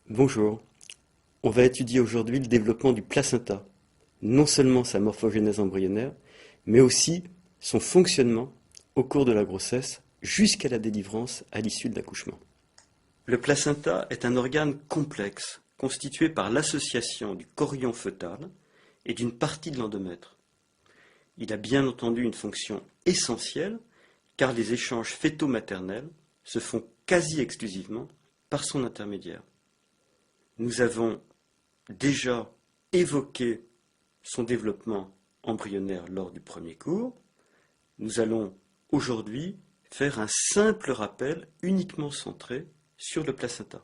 Bonjour, on va étudier aujourd'hui le développement du placenta, non seulement sa morphogénèse embryonnaire, mais aussi son fonctionnement au cours de la grossesse jusqu'à la délivrance à l'issue de l'accouchement. Le placenta est un organe complexe constitué par l'association du chorion fœtal et d'une partie de l'endomètre. Il a bien entendu une fonction essentielle car les échanges fœto-maternels se font quasi exclusivement par son intermédiaire. Nous avons déjà évoqué son développement embryonnaire lors du premier cours. Nous allons aujourd'hui faire un simple rappel uniquement centré sur le placenta.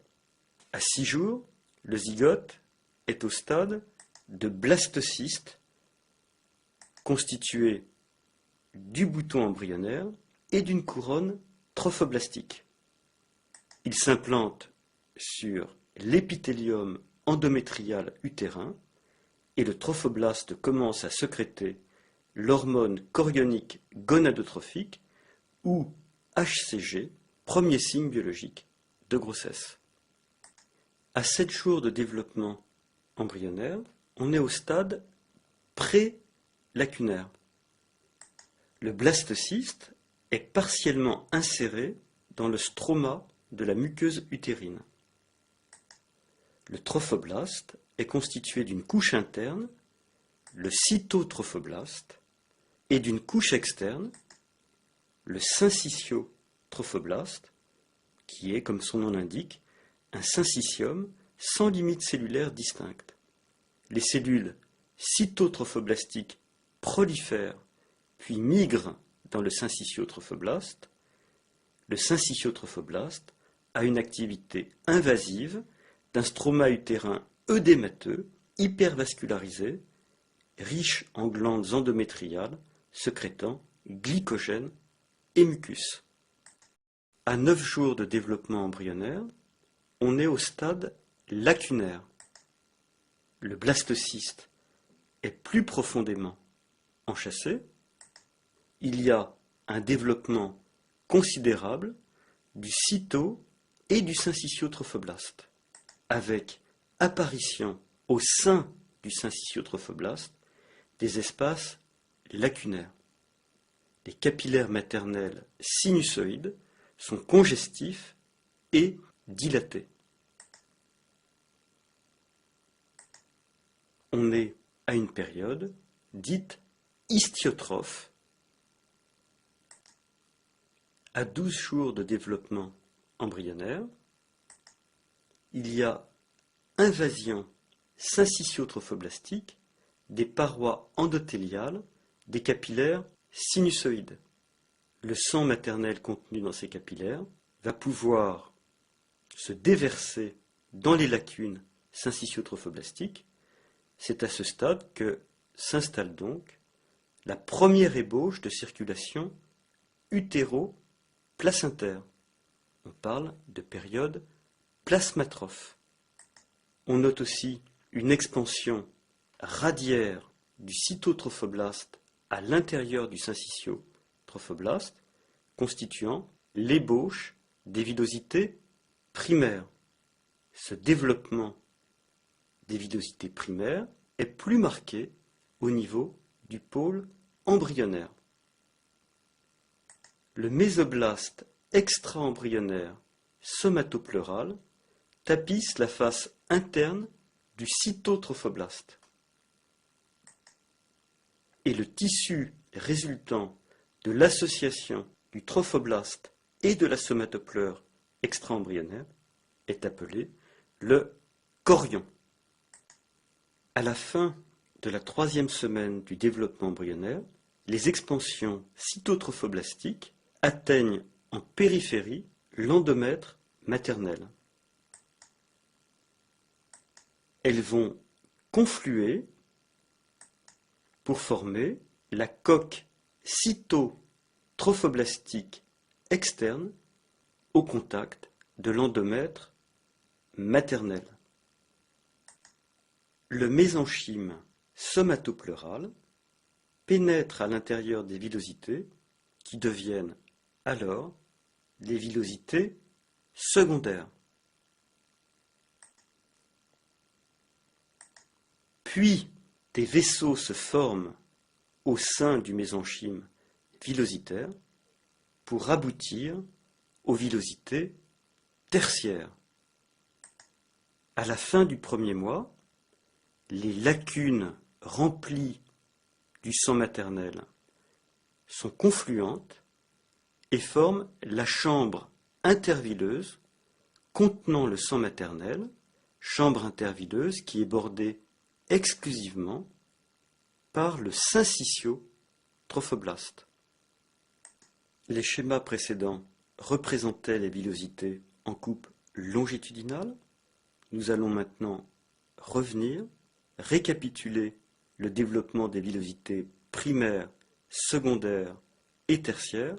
À 6 jours, le zygote est au stade de blastocyste constitué du bouton embryonnaire et d'une couronne trophoblastique. Il s'implante sur l'épithélium endométrial utérin et le trophoblaste commence à sécréter l'hormone chorionique gonadotrophique ou HCG, premier signe biologique de grossesse. À 7 jours de développement embryonnaire, on est au stade pré-lacunaire. Le blastocyste est partiellement inséré dans le stroma de la muqueuse utérine. Le trophoblaste est constitué d'une couche interne, le cytotrophoblaste, et d'une couche externe, le syncytiotrophoblaste, qui est, comme son nom l'indique, un syncytium sans limite cellulaire distincte. Les cellules cytotrophoblastiques prolifèrent puis migrent dans le syncytiotrophoblaste. Le syncytiotrophoblaste a une activité invasive d'un stroma utérin œdémateux, hypervascularisé, riche en glandes endométriales, sécrétant glycogène et mucus. À 9 jours de développement embryonnaire, on est au stade lacunaire. Le blastocyste est plus profondément enchâssé. Il y a un développement considérable du cyto et du syncytiotrophoblaste, avec apparition au sein du syncytiotrophoblaste des espaces lacunaires. Les capillaires maternels sinusoïdes sont congestifs et dilatés. On est à une période dite histiotrophe. À 12 jours de développement embryonnaire, il y a invasion syncytiotrophoblastique des parois endothéliales des capillaires sinusoïdes. Le sang maternel contenu dans ces capillaires va pouvoir se déverser dans les lacunes syncytiotrophoblastiques. C'est à ce stade que s'installe donc la première ébauche de circulation utéro-placentaire. On parle de période plasmatrophe. On note aussi une expansion radiaire du cytotrophoblaste à l'intérieur du syncytiotrophoblaste, constituant l'ébauche des villosités primaires. Ce développement des villosités primaires est plus marqué au niveau du pôle embryonnaire. Le mésoblaste extra-embryonnaire somatopleural tapisse la face interne du cytotrophoblaste. Et le tissu résultant de l'association du trophoblaste et de la somatopleure extra-embryonnaire est appelé le chorion. À la fin de la 3e semaine du développement embryonnaire, les expansions cytotrophoblastiques atteignent en périphérie l'endomètre maternel. Elles vont confluer pour former la coque cytotrophoblastique externe au contact de l'endomètre maternel. Le mésenchyme somatopleural pénètre à l'intérieur des villosités qui deviennent alors les villosités secondaires. Puis des vaisseaux se forment au sein du mésenchyme villositaire pour aboutir aux villosités tertiaires. À la fin du premier mois, les lacunes remplies du sang maternel sont confluentes et forment la chambre intervilleuse contenant le sang maternel, chambre intervilleuse qui est bordée exclusivement par le syncytio-trophoblaste. Les schémas précédents représentaient les villosités en coupe longitudinale. Nous allons maintenant revenir, récapituler le développement des villosités primaires, secondaires et tertiaires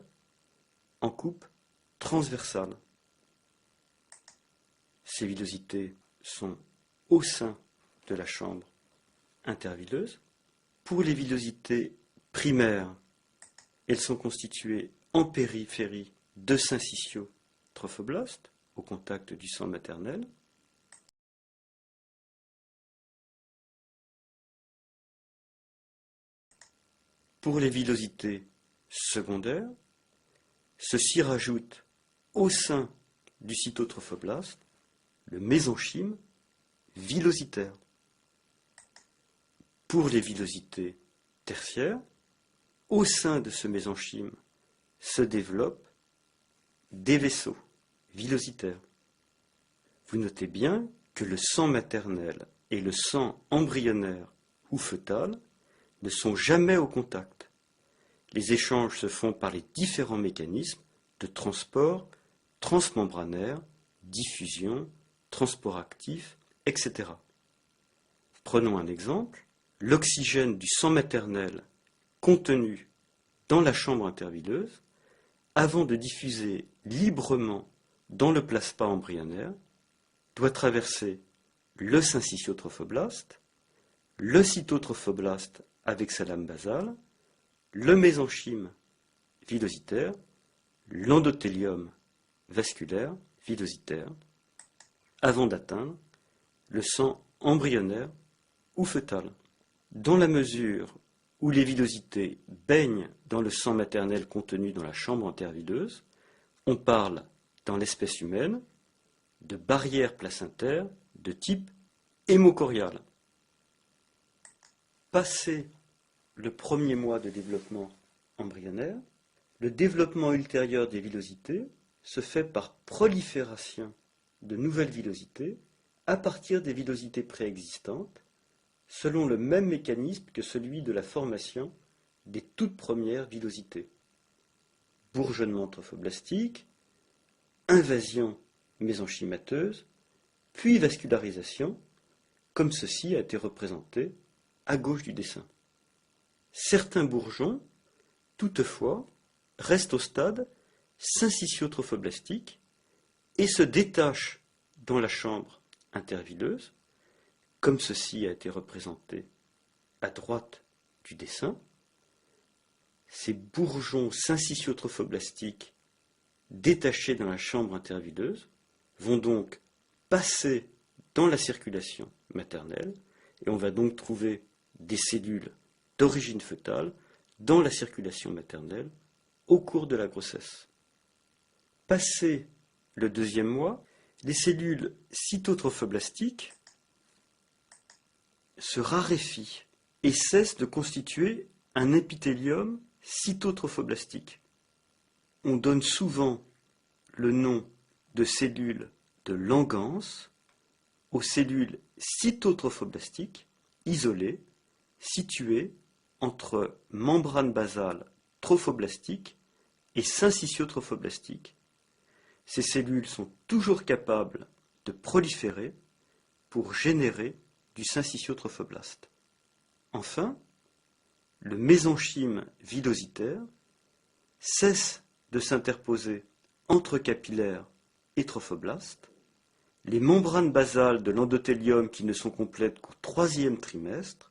en coupe transversale. Ces villosités sont au sein de la chambre intervilleuse. Pour les villosités primaires, elles sont constituées en périphérie de syncytio-trophoblastes au contact du sang maternel. Pour les villosités secondaires, ceci rajoute au sein du cytotrophoblaste le mésenchyme villositaire. Pour les villosités tertiaires, au sein de ce mésenchyme se développent des vaisseaux villositaires. Vous notez bien que le sang maternel et le sang embryonnaire ou fœtal ne sont jamais au contact. Les échanges se font par les différents mécanismes de transport transmembranaire, diffusion, transport actif, etc. Prenons un exemple. L'oxygène du sang maternel contenu dans la chambre intervilleuse, avant de diffuser librement dans le plasma embryonnaire, doit traverser le syncytiotrophoblaste, le cytotrophoblaste avec sa lame basale, le mésenchyme villositaire, l'endothélium vasculaire villositaire, avant d'atteindre le sang embryonnaire ou fœtal. Dans la mesure où les villosités baignent dans le sang maternel contenu dans la chambre intervilleuse, on parle, dans l'espèce humaine, de barrière placentaire de type hémochorial. Passé le premier mois de développement embryonnaire, le développement ultérieur des villosités se fait par prolifération de nouvelles villosités à partir des villosités préexistantes, selon le même mécanisme que celui de la formation des toutes premières villosités. Bourgeonnement trophoblastique, invasion mésenchymateuse, puis vascularisation, comme ceci a été représenté à gauche du dessin. Certains bourgeons, toutefois, restent au stade syncytiotrophoblastique et se détachent dans la chambre intervilleuse, comme ceci a été représenté à droite du dessin. Ces bourgeons syncytiotrophoblastiques détachés dans la chambre intervilleuse vont donc passer dans la circulation maternelle et on va donc trouver des cellules d'origine fœtale dans la circulation maternelle au cours de la grossesse. Passé le deuxième mois, les cellules cytotrophoblastiques se raréfient et cessent de constituer un épithélium cytotrophoblastique. On donne souvent le nom de cellules de Langhans aux cellules cytotrophoblastiques isolées situées entre membrane basale trophoblastique et syncytiotrophoblastique. Ces cellules sont toujours capables de proliférer pour générer du syncytiotrophoblaste. Enfin, le mésenchyme villositaire cesse de s'interposer entre capillaires et trophoblastes. Les membranes basales de l'endothélium qui ne sont complètes qu'au troisième trimestre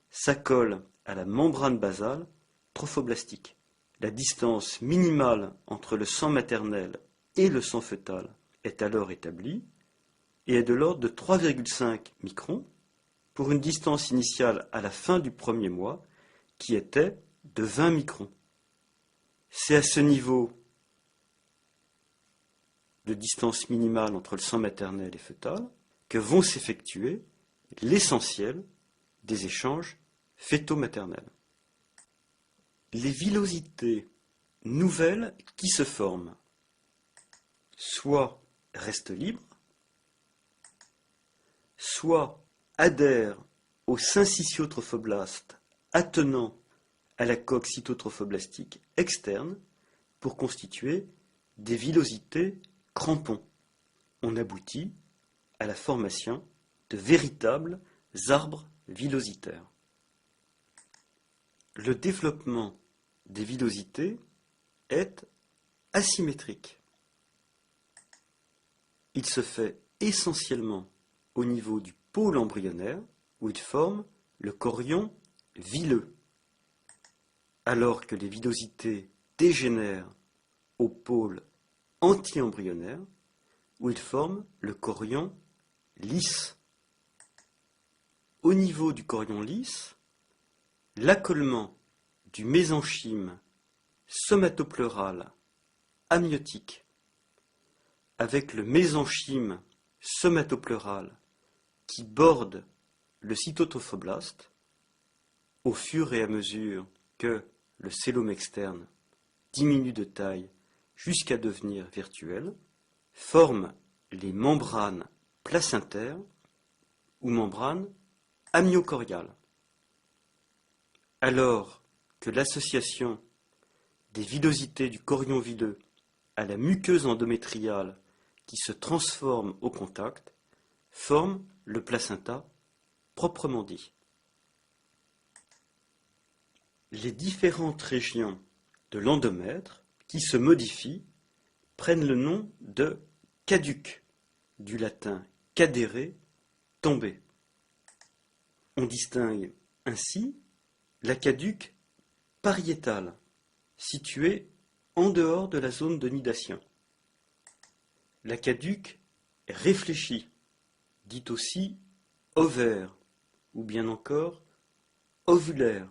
s'accolent à la membrane basale trophoblastique. La distance minimale entre le sang maternel et le sang fœtal est alors établie et est de l'ordre de 3,5 microns pour une distance initiale à la fin du premier mois qui était de 20 microns. C'est à ce niveau de distance minimale entre le sang maternel et fœtal que vont s'effectuer l'essentiel des échanges fœto-maternels. Les villosités nouvelles qui se forment soit restent libres, soit adhèrent au syncytiotrophoblaste attenant à la coque cytotrophoblastique externe pour constituer des villosités crampons. On aboutit à la formation de véritables arbres villositaires. Le développement des villosités est asymétrique. Il se fait essentiellement au niveau du pôle embryonnaire où il forme le chorion villeux, alors que les villosités dégénèrent au pôle anti-embryonnaire où il forme le chorion lisse. Au niveau du chorion lisse, l'accolement du mésenchyme somatopleural amniotique avec le mésenchyme somatopleural qui borde le cytotrophoblaste, au fur et à mesure que le cellome externe diminue de taille jusqu'à devenir virtuel, forme les membranes placentaires ou membranes amniocoriales. Alors que l'association des villosités du chorion villeux à la muqueuse endométriale qui se transforme au contact forme le placenta proprement dit. Les différentes régions de l'endomètre qui se modifient prennent le nom de caduc, du latin cadere, tomber. On distingue ainsi la caduque pariétale, située en dehors de la zone de nidation. La caduque réfléchie, dite aussi ovaire, ou bien encore ovulaire,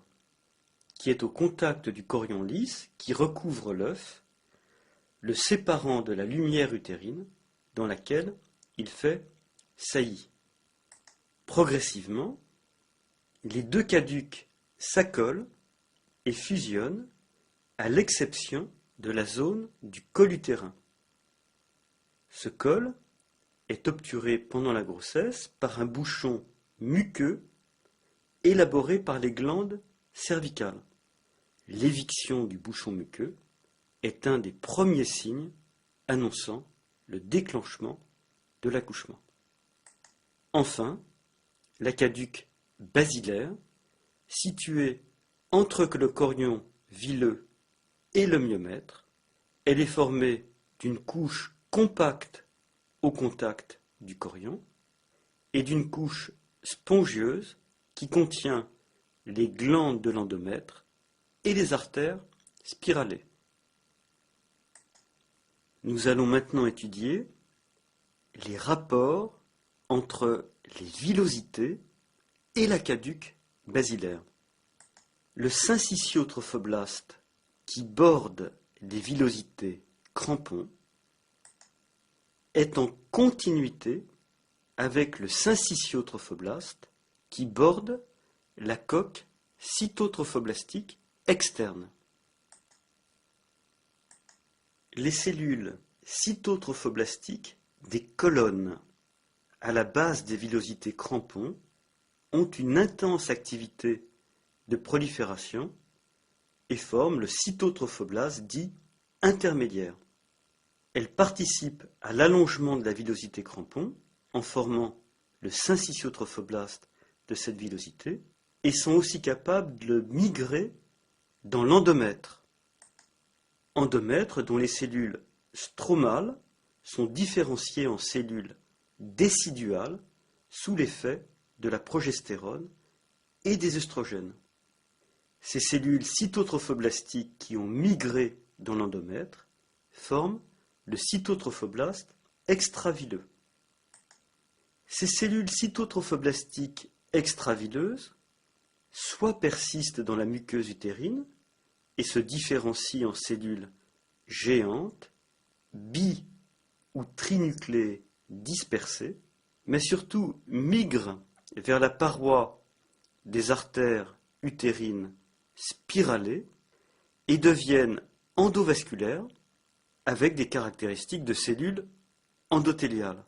qui est au contact du chorion lisse qui recouvre l'œuf, le séparant de la lumière utérine dans laquelle il fait saillie. Progressivement, les deux caducs s'accolent et fusionnent à l'exception de la zone du col utérin. Ce col est obturé pendant la grossesse par un bouchon muqueux élaboré par les glandes cervicales. L'éviction du bouchon muqueux est un des premiers signes annonçant le déclenchement de l'accouchement. Enfin, la caduque basilaire, située entre le chorion villeux et le myomètre, elle est formée d'une couche compacte au contact du chorion et d'une couche spongieuse qui contient les glandes de l'endomètre et les artères spiralées. Nous allons maintenant étudier les rapports entre les villosités et la caduque basilaire. Le syncytiotrophoblaste qui borde les villosités crampons est en continuité avec le syncytiotrophoblaste qui borde la coque cytotrophoblastique externe. Les cellules cytotrophoblastiques des colonnes à la base des villosités crampons ont une intense activité de prolifération et forment le cytotrophoblast dit intermédiaire. Elles participent à l'allongement de la villosité crampon en formant le syncytiotrophoblaste de cette villosité et sont aussi capables de migrer dans l'endomètre. Endomètre dont les cellules stromales sont différenciées en cellules déciduales sous l'effet de la progestérone et des œstrogènes. Ces cellules cytotrophoblastiques qui ont migré dans l'endomètre forment le cytotrophoblaste extravilleux. Ces cellules cytotrophoblastiques extravileuses, soit persistent dans la muqueuse utérine et se différencient en cellules géantes, bi- ou trinucléées dispersées, mais surtout migrent vers la paroi des artères utérines spiralées et deviennent endovasculaires avec des caractéristiques de cellules endothéliales.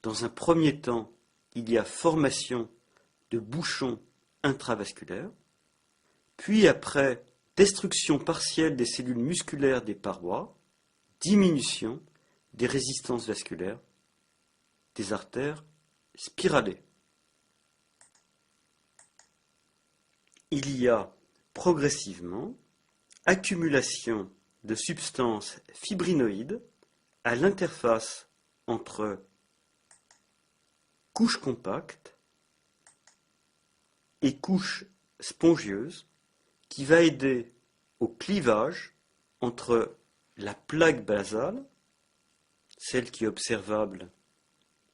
Dans un premier temps, il y a formation de bouchons intravasculaires, puis après destruction partielle des cellules musculaires des parois, diminution des résistances vasculaires des artères spiralées. Il y a progressivement accumulation de substances fibrinoïdes à l'interface entre couche compacte et couche spongieuse qui va aider au clivage entre la plaque basale, celle qui est observable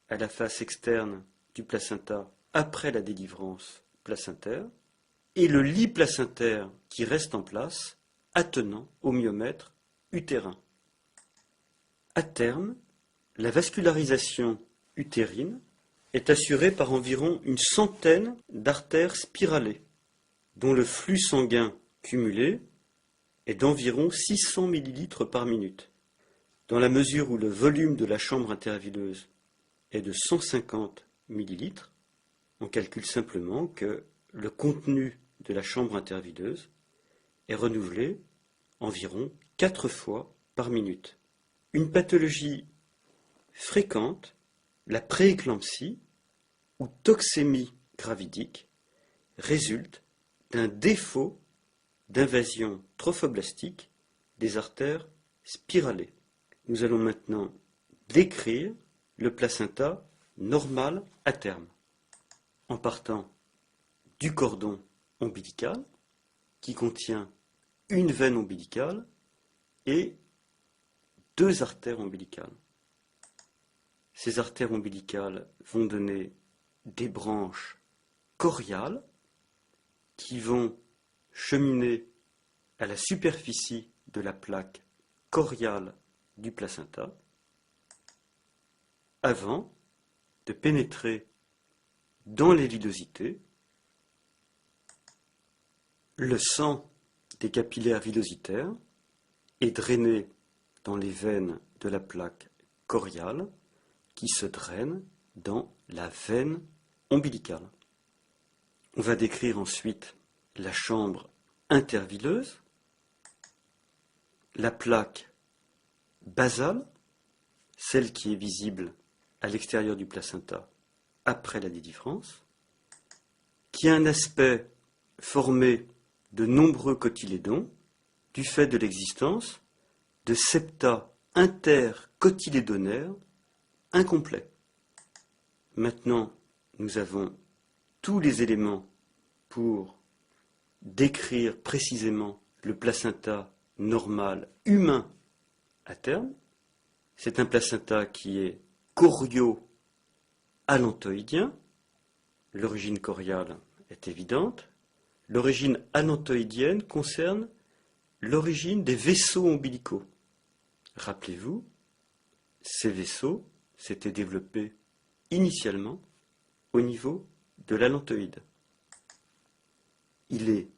à la face externe du placenta après la délivrance placentaire, et le lit placentaire qui reste en place, attenant au myomètre utérin. À terme, la vascularisation utérine est assurée par environ une centaine d'artères spiralées, dont le flux sanguin cumulé est d'environ 600 ml par minute. Dans la mesure où le volume de la chambre intervileuse est de 150 ml, on calcule simplement que le contenu de la chambre intervileuse est renouvelé environ 4 fois par minute. Une pathologie fréquente, la prééclampsie ou toxémie gravidique, résulte d'un défaut d'invasion trophoblastique des artères spiralées. Nous allons maintenant décrire le placenta normal à terme, en partant du cordon ombilical, qui contient une veine ombilicale et 2 artères ombilicales. Ces artères ombilicales vont donner des branches choriales qui vont cheminer à la superficie de la plaque choriale du placenta avant de pénétrer dans les villosités. Le sang des capillaires villositaires est drainé dans les veines de la plaque choriale qui se draine dans la veine ombilicale. On va décrire ensuite la chambre intervileuse, la plaque basale, celle qui est visible à l'extérieur du placenta après la délivrance, qui a un aspect formé de nombreux cotylédons du fait de l'existence de septa intercotylédonaires incomplets. Maintenant, nous avons tous les éléments pour décrire précisément le placenta normal humain à terme. C'est un placenta qui est chorio-allantoïdien. L'origine choriale est évidente. L'origine allantoïdienne concerne l'origine des vaisseaux ombilicaux. Rappelez-vous, ces vaisseaux s'étaient développés initialement au niveau de l'allantoïde. Il est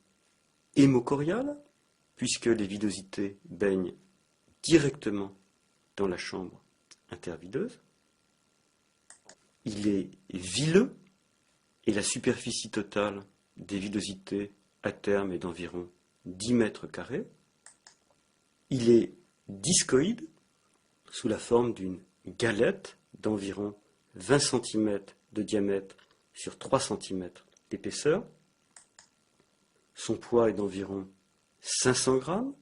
hémochorial, puisque les villosités baignent directement dans la chambre intervileuse. Il est vileux, et la superficie totale des villosités à terme est d'environ 10 mètres carrés. Il est discoïde, sous la forme d'une galette d'environ 20 cm de diamètre sur 3 cm d'épaisseur. Son poids est d'environ 500 grammes,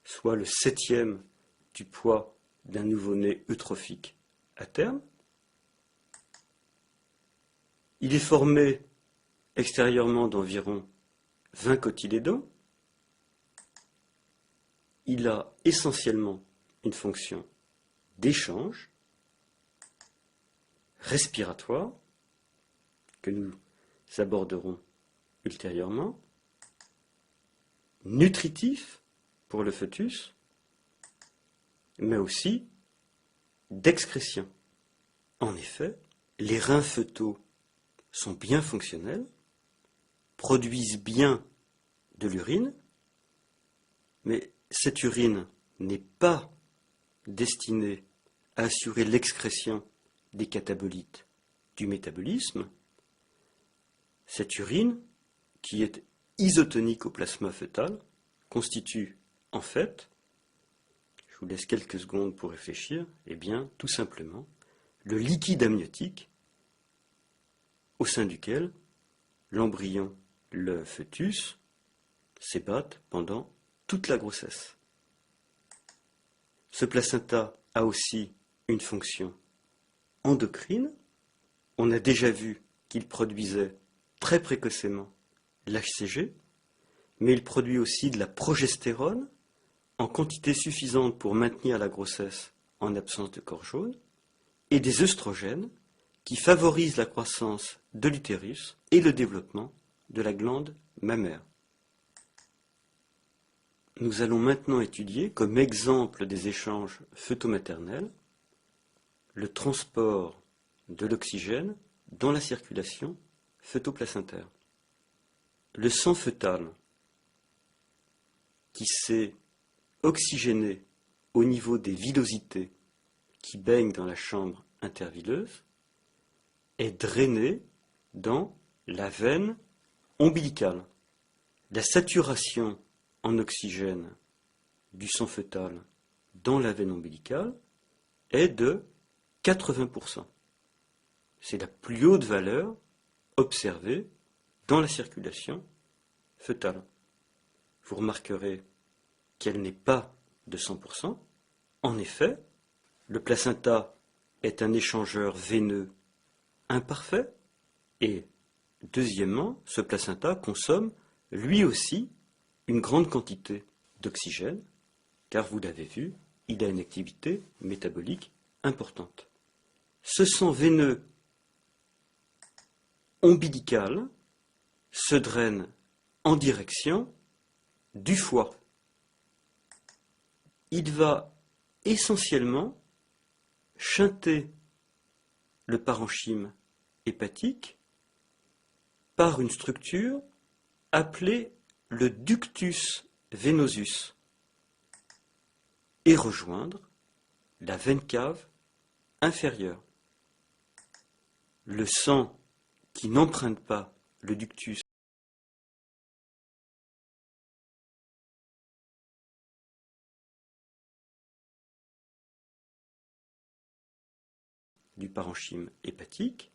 soit le 7e du poids d'un nouveau-né eutrophique à terme. Il est formé extérieurement d'environ 20 cotylédons. Il a essentiellement une fonction d'échange, respiratoire, que nous aborderons ultérieurement, nutritif pour le fœtus, mais aussi d'excrétion. En effet, les reins fœtaux sont bien fonctionnels, produisent bien de l'urine, mais cette urine n'est pas destinée à assurer l'excrétion des catabolites du métabolisme. Cette urine, qui est isotonique au plasma fœtal, constitue en fait, je vous laisse quelques secondes pour réfléchir, eh bien tout simplement le liquide amniotique au sein duquel l'embryon, le fœtus, s'ébattent pendant toute la grossesse. Ce placenta a aussi une fonction endocrine. On a déjà vu qu'il produisait très précocement l'HCG, mais il produit aussi de la progestérone en quantité suffisante pour maintenir la grossesse en absence de corps jaune, et des œstrogènes qui favorisent la croissance de l'utérus et le développement de la glande mammaire. Nous allons maintenant étudier, comme exemple des échanges fœtomaternels, le transport de l'oxygène dans la circulation fœtoplacentaire. Le sang fœtal qui s'est oxygéné au niveau des villosités qui baignent dans la chambre intervileuse est drainé dans la veine ombilicale. La saturation en oxygène du sang fœtal dans la veine ombilicale est de 80%. C'est la plus haute valeur observée dans la circulation fœtale. Vous remarquerez qu'elle n'est pas de 100%. En effet, le placenta est un échangeur veineux imparfait et, deuxièmement, ce placenta consomme lui aussi une grande quantité d'oxygène, car vous l'avez vu, il a une activité métabolique importante. Ce sang veineux ombilical se draine en direction du foie. Il va essentiellement shunter le parenchyme hépatique par une structure appelée le ductus venosus et rejoindre la veine cave inférieure. Le sang qui n'emprunte pas le ductus du parenchyme hépatique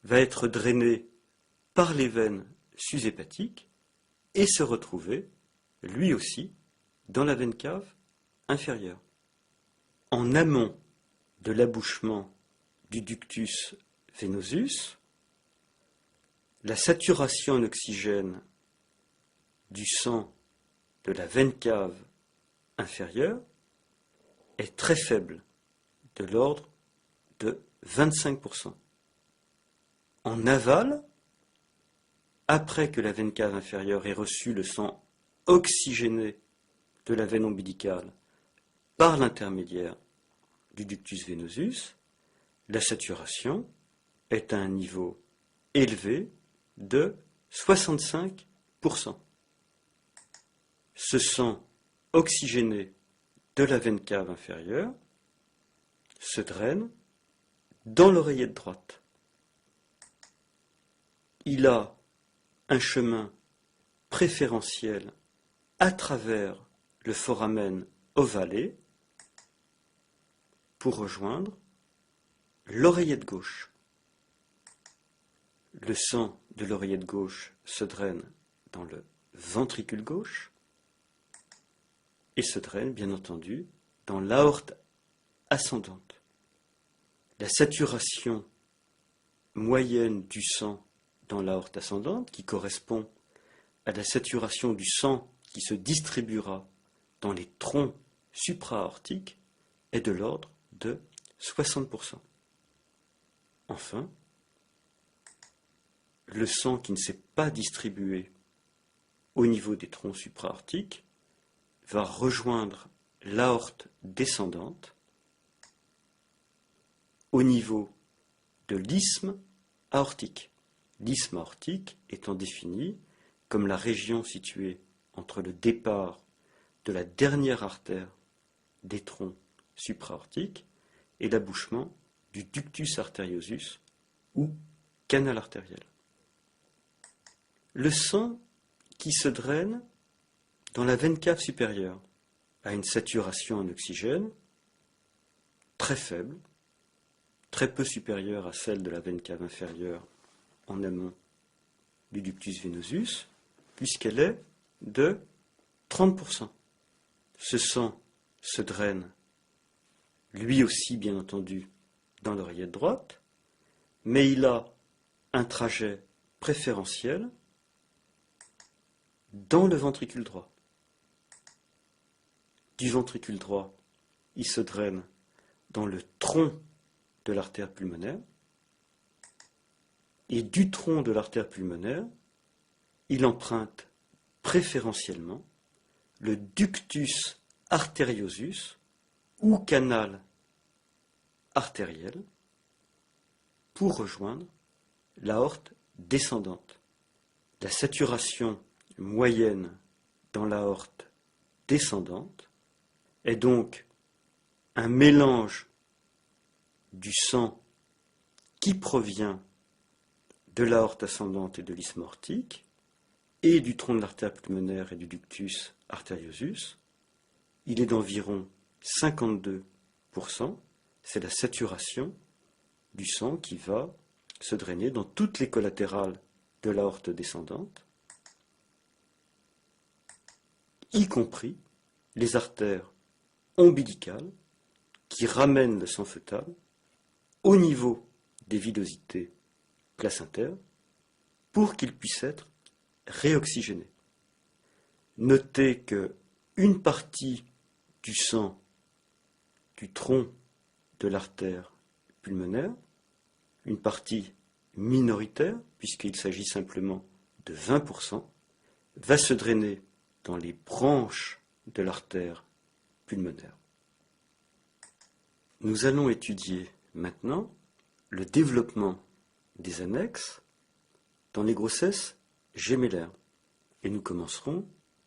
va être drainé par les veines sus-hépatiques et se retrouver, lui aussi, dans la veine cave inférieure. En amont de l'abouchement du ductus venosus, la saturation en oxygène du sang de la veine cave inférieure est très faible, de l'ordre de 25%. En aval, après que la veine cave inférieure ait reçu le sang oxygéné de la veine ombilicale par l'intermédiaire du ductus venosus, la saturation est à un niveau élevé de 65%. Ce sang oxygéné de la veine cave inférieure se draine dans l'oreillette droite. Il a un chemin préférentiel à travers le foramen ovale pour rejoindre l'oreillette gauche. Le sang de l'oreillette gauche se draine dans le ventricule gauche et se draine, bien entendu, dans l'aorte ascendante. La saturation moyenne du sang dans l'aorte ascendante, qui correspond à la saturation du sang qui se distribuera dans les troncs supra-aortiques, est de l'ordre de 60%. Enfin, le sang qui ne s'est pas distribué au niveau des troncs supra-aortiques va rejoindre l'aorte descendante au niveau de l'isthme aortique. L'isthme aortique étant défini comme la région située entre le départ de la dernière artère des troncs supra-aortiques et l'abouchement du ductus arteriosus ou canal artériel. Le sang qui se draine dans la veine cave supérieure a une saturation en oxygène très faible, très peu supérieure à celle de la veine cave inférieure en amont du ductus venosus, puisqu'elle est de 30%. Ce sang se draine, lui aussi bien entendu, dans l'oreillette droite, mais il a un trajet préférentiel dans le ventricule droit. Du ventricule droit, il se draine dans le tronc de l'artère pulmonaire, et du tronc de l'artère pulmonaire, il emprunte préférentiellement le ductus arteriosus ou canal artériel pour rejoindre l'aorte descendante. La saturation moyenne dans l'aorte descendante est donc un mélange du sang qui provient de l'aorte ascendante et de l'isthme aortique et du tronc de l'artère pulmonaire et du ductus arteriosus. Il est d'environ 52%, c'est la saturation du sang qui va se drainer dans toutes les collatérales de l'aorte descendante, y compris les artères ombilicales qui ramènent le sang fœtal au niveau des villosités placentaires pour qu'il puisse être réoxygéné. Notez que une partie du sang du tronc de l'artère pulmonaire, une partie minoritaire, puisqu'il s'agit simplement de 20%, va se drainer dans les branches de l'artère pulmonaire. Nous allons étudier maintenant le développement des annexes dans les grossesses gémellaires. Et nous commencerons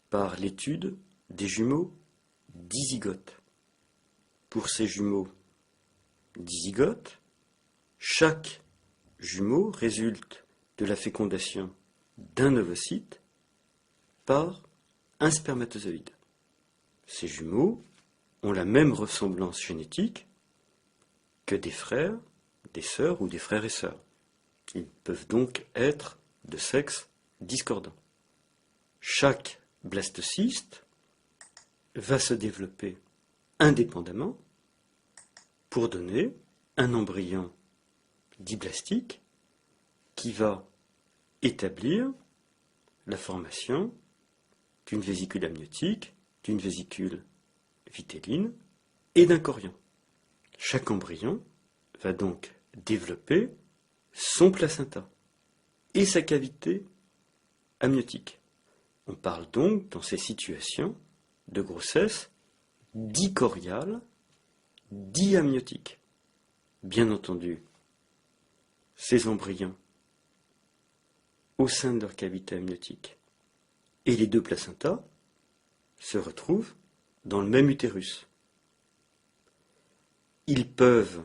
par l'étude des jumeaux dizygotes. Pour ces jumeaux dizygotes, chaque jumeau résulte de la fécondation d'un ovocyte par un spermatozoïde. Ces jumeaux ont la même ressemblance génétique que des frères, des sœurs ou des frères et sœurs. Ils peuvent donc être de sexe discordant. Chaque blastocyste va se développer indépendamment pour donner un embryon diblastique qui va établir la formation d'une vésicule amniotique, d'une vésicule vitéline et d'un chorion. Chaque embryon va donc développer son placenta et sa cavité amniotique. On parle donc dans ces situations de grossesse dichoriale, diamniotique. Bien entendu, ces embryons au sein de leur cavité amniotique et les deux placentas se retrouvent dans le même utérus. Ils peuvent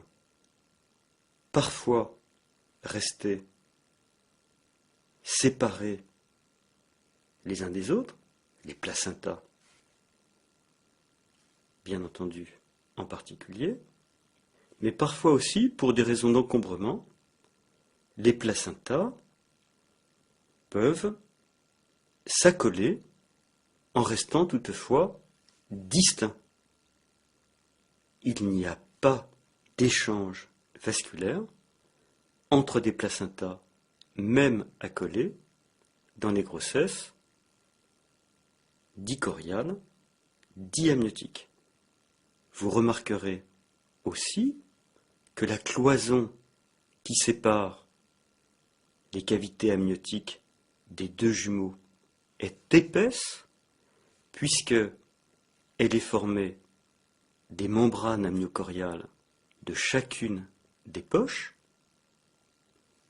parfois rester séparés les uns des autres, les placentas, bien entendu, en particulier, mais parfois aussi, pour des raisons d'encombrement, les placentas peuvent s'accoler en restant toutefois distincts. Il n'y a pas d'échange vasculaire entre des placentas, même accolés, dans les grossesses dichoriales, diamniotiques. Vous remarquerez aussi que la cloison qui sépare les cavités amniotiques des deux jumeaux est épaisse, puisque elle est formée des membranes amniocoriales de chacune des poches,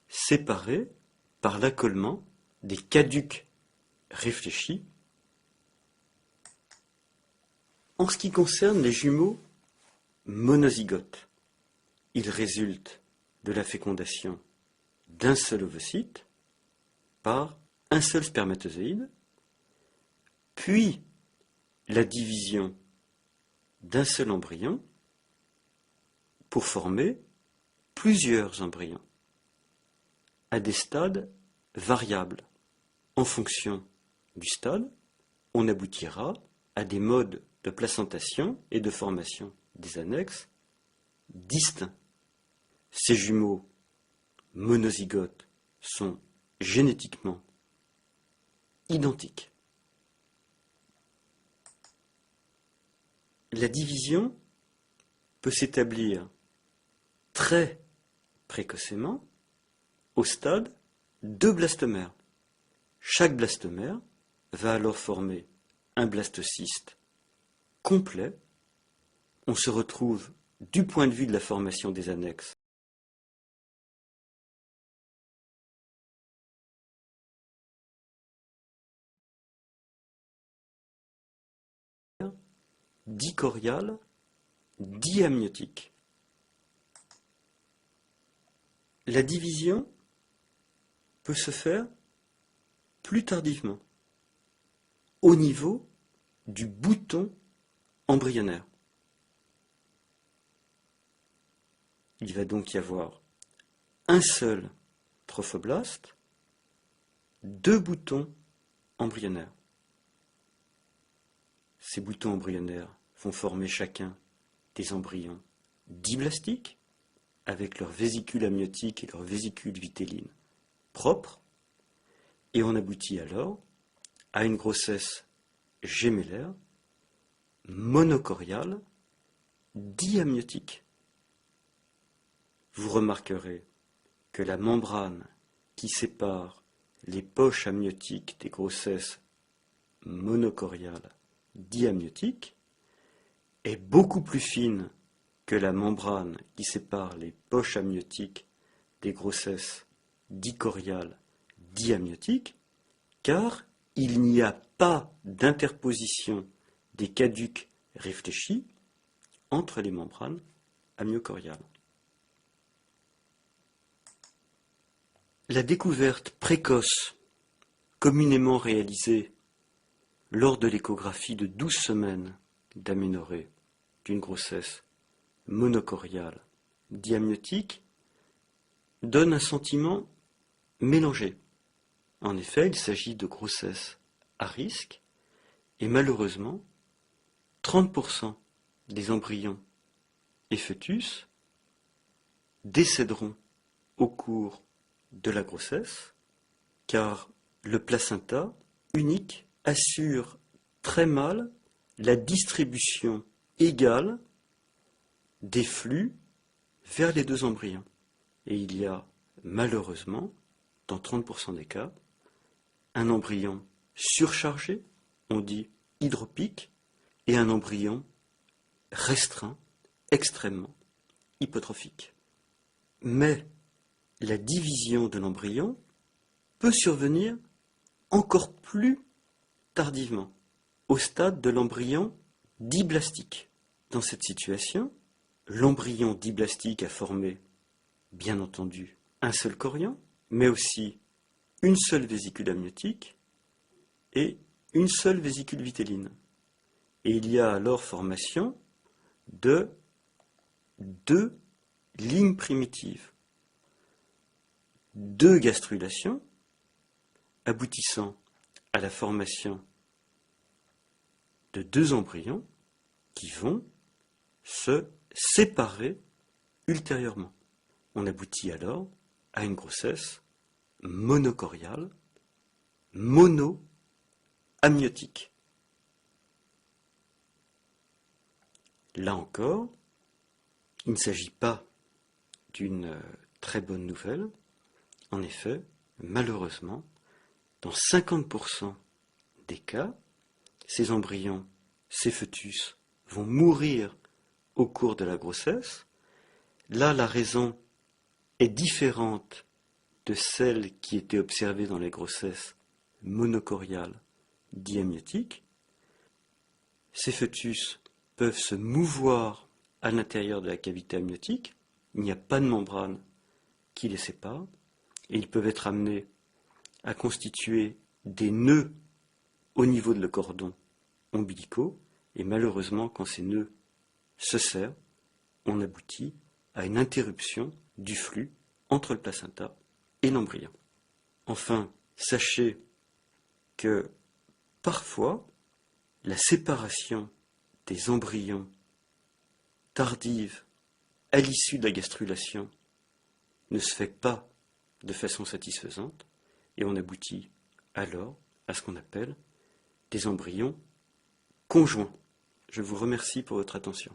séparées par l'accolement des caducs réfléchis. En ce qui concerne les jumeaux monozygotes, ils résultent de la fécondation d'un seul ovocyte par un seul spermatozoïde, puis la division d'un seul embryon pour former plusieurs embryons à des stades variables. En fonction du stade, on aboutira à des modes de placentation et de formation des annexes distincts. Ces jumeaux monozygotes sont génétiquement identiques. La division peut s'établir très précocement au stade de blastomère. Chaque blastomère va alors former un blastocyste complet. On se retrouve, du point de vue de la formation des annexes, dicorial, diamniotique. La division peut se faire plus tardivement, au niveau du bouton embryonnaire. Il va donc y avoir un seul trophoblaste, deux boutons embryonnaires. Ces boutons embryonnaires vont former chacun des embryons diblastiques, avec leur vésicule amniotique et leur vésicule vitéline propres, et on aboutit alors à une grossesse gémellaire, monocoriale, diamniotique. Vous remarquerez que la membrane qui sépare les poches amniotiques des grossesses monocoriales diamniotiques est beaucoup plus fine que la membrane qui sépare les poches amniotiques des grossesses dicoriales diamniotiques, car il n'y a pas d'interposition des caducs réfléchis entre les membranes amniocoriales. La découverte précoce, communément réalisée lors de l'échographie de 12 semaines d'aménorrhée d'une grossesse monocoriale diamniotique, donne un sentiment mélangé. En effet, il s'agit de grossesse à risque, et malheureusement, 30% des embryons et fœtus décéderont au cours de la grossesse, car le placenta unique assure très mal la distribution égale des flux vers les deux embryons. Et il y a malheureusement, dans 30% des cas, un embryon surchargé, on dit hydropique, et un embryon restreint, extrêmement hypotrophique. Mais la division de l'embryon peut survenir encore plus tardivement, au stade de l'embryon diblastique. Dans cette situation, l'embryon diblastique a formé, bien entendu, un seul chorion, mais aussi une seule vésicule amniotique et une seule vésicule vitéline. Et il y a alors formation de deux lignes primitives, deux gastrulations aboutissant à la formation de deux embryons qui vont se séparer ultérieurement. On aboutit alors à une grossesse monocoriale, mono-amniotique. Là encore, il ne s'agit pas d'une très bonne nouvelle. En effet, malheureusement, dans 50% des cas, ces embryons, ces fœtus, vont mourir au cours de la grossesse. Là, la raison est différente de celle qui était observée dans les grossesses monocoriales diamniotiques. Ces fœtus peuvent se mouvoir à l'intérieur de la cavité amniotique. Il n'y a pas de membrane qui les sépare. Et ils peuvent être amenés à constituer des nœuds au niveau de le cordon ombilicaux. Et malheureusement, quand ces nœuds se serrent, on aboutit à une interruption du flux entre le placenta et l'embryon. Enfin, sachez que parfois, la séparation des embryons tardive à l'issue de la gastrulation ne se fait pas de façon satisfaisante et on aboutit alors à ce qu'on appelle des embryons conjoints. Je vous remercie pour votre attention.